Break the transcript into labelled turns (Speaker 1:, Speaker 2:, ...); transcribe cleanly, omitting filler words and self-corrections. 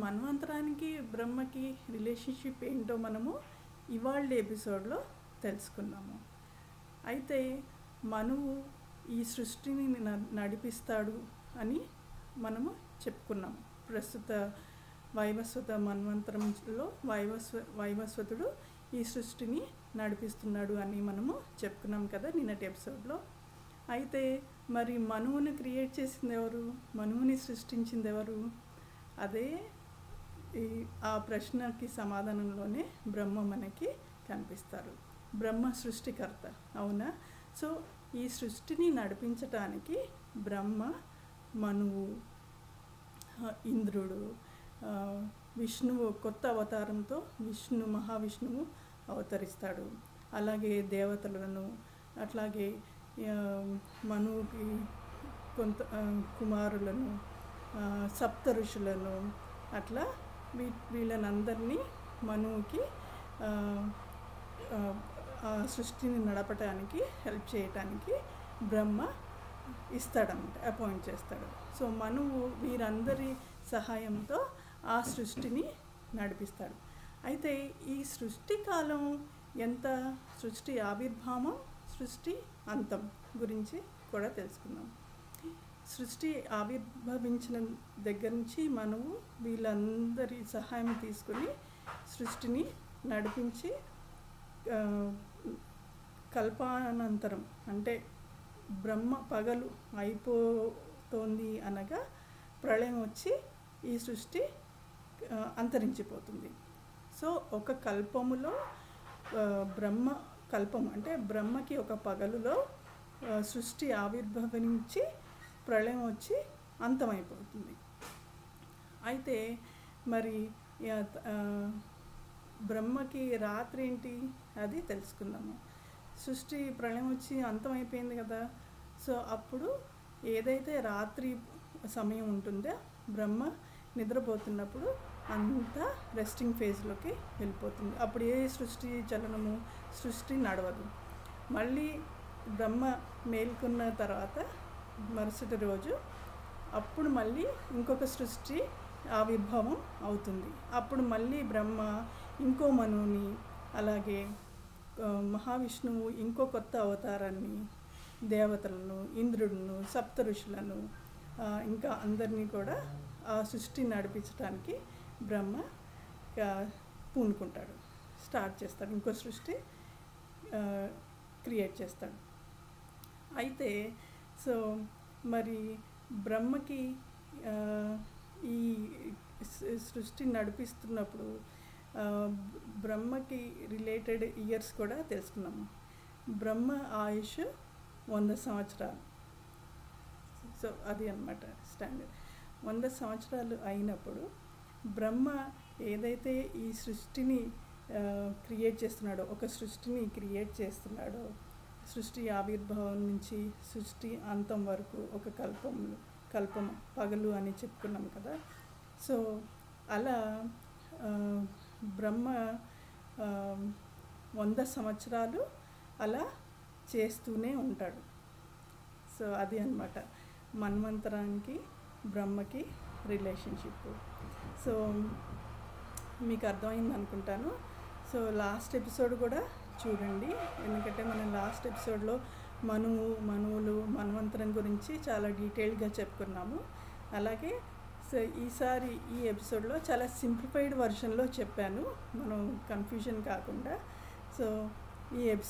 Speaker 1: మన్వంతరానికి బ్రహ్మకి రిలేషన్షిప్ ఏంటో మనము ఇవాళ ఎపిసోడ్లో తెలుసుకున్నాము. అయితే మనువు ఈ సృష్టిని నడిపిస్తాడు అని మనము చెప్పుకున్నాము. ప్రస్తుత వైవస్వత మన్వంతరంలో వైవస్వతుడు ఈ సృష్టిని నడిపిస్తున్నాడు అని మనము చెప్పుకున్నాం కదా నిన్నటి ఎపిసోడ్లో. అయితే మరి మనువుని క్రియేట్ చేసింది ఎవరు, మనువుని సృష్టించింది ఎవరు? అదే ఆ ప్రశ్నకి సమాధానంలోనే బ్రహ్మ మనకి కనిపిస్తారు. బ్రహ్మ సృష్టికర్త, అవునా? సో ఈ సృష్టిని నడిపించటానికి బ్రహ్మ, మనువు, ఇంద్రుడు, విష్ణువు కొత్త అవతారంతో మహావిష్ణువు అవతరిస్తాడు. అలాగే దేవతలను, అట్లాగే మనువుకి కొంత కుమారులను, సప్త ఋషులను, అట్లా వీళ్ళనందరినీ మనువుకి సృష్టిని నడపటానికి హెల్ప్ చేయటానికి బ్రహ్మ ఇస్తాడన్నమాట, అపాయింట్ చేస్తాడు. సో మనువు వీరందరి సహాయంతో ఆ సృష్టిని నడిపిస్తాడు. అయితే ఈ సృష్టి కాలం ఎంత, సృష్టి ఆవిర్భావం, సృష్టి అంతం గురించి కూడా తెలుసుకుందాం. సృష్టి ఆవిర్భవించిన దగ్గర నుంచి మనువు వీళ్ళందరి సహాయం తీసుకుని సృష్టిని నడిపించి కల్పానంతరం, అంటే బ్రహ్మ పగలు అయిపోతోంది అనగా ప్రళయం వచ్చి ఈ సృష్టి అంతరించిపోతుంది. సో ఒక కల్పములో బ్రహ్మ కల్పం అంటే బ్రహ్మకి ఒక పగలులో సృష్టి ఆవిర్భవించి ప్రళయం వచ్చి అంతమైపోతుంది. అయితే మరి బ్రహ్మకి రాత్రి ఏంటి అది తెలుసుకుందాము. సృష్టి ప్రళయం వచ్చి అంతమైపోయింది కదా. సో అప్పుడు ఏదైతే రాత్రి సమయం ఉంటుందో బ్రహ్మ నిద్రపోతున్నప్పుడు అంతా రెస్టింగ్ ఫేజ్లోకి వెళ్ళిపోతుంది. అప్పుడు ఏ సృష్టి చలనము, సృష్టి నడవదు. మళ్ళీ బ్రహ్మ మేల్కొన్న తర్వాత మరుసటి రోజు అప్పుడు మళ్ళీ ఇంకొక సృష్టి ఆవిర్భావం అవుతుంది. అప్పుడు మళ్ళీ బ్రహ్మ ఇంకో మనువుని, అలాగే మహావిష్ణువు ఇంకో కొత్త అవతారాన్ని, దేవతలను, ఇంద్రుడును, సప్త ఋషులను, ఇంకా అందరినీ కూడా ఆ సృష్టి నడిపించడానికి బ్రహ్మ పూనుకుంటాడు, స్టార్ట్ చేస్తాడు, ఇంకో సృష్టి క్రియేట్ చేస్తాడు. అయితే సో మరి బ్రహ్మకి ఈ సృష్టి నడిపిస్తున్నప్పుడు బ్రహ్మకి రిలేటెడ్ ఇయర్స్ కూడా తెలుసుకున్నాము. బ్రహ్మ ఆయుష్ 100 సంవత్సరాలు. సో అది అన్నమాట స్టాండర్డ్. 100 సంవత్సరాలు అయినప్పుడు బ్రహ్మ ఏదైతే ఈ సృష్టిని క్రియేట్ చేస్తున్నాడో, ఒక సృష్టిని క్రియేట్ చేస్తున్నాడో, సృష్టి ఆవిర్భావం నుంచి సృష్టి అంతం వరకు ఒక కల్పం పగలు అని చెప్పుకున్నాం కదా. సో అలా బ్రహ్మ 100 సంవత్సరాలు అలా చేస్తూనే ఉంటాడు. సో అది అన్నమాట మన్వంతరానికి బ్రహ్మకి రిలేషన్షిప్. సో మీకు అర్థమైంది అనుకుంటాను. సో లాస్ట్ ఎపిసోడ్ కూడా చూడండి, ఎందుకంటే మనం లాస్ట్ ఎపిసోడ్లో మనువులు మన్వంతరం గురించి చాలా డీటెయిల్గా చెప్పుకున్నాము. అలాగే సో ఈసారి ఈ ఎపిసోడ్లో చాలా సింప్లిఫైడ్ వర్షన్లో చెప్పాను, మనం కన్ఫ్యూజన్ కాకుండా. సో ఈ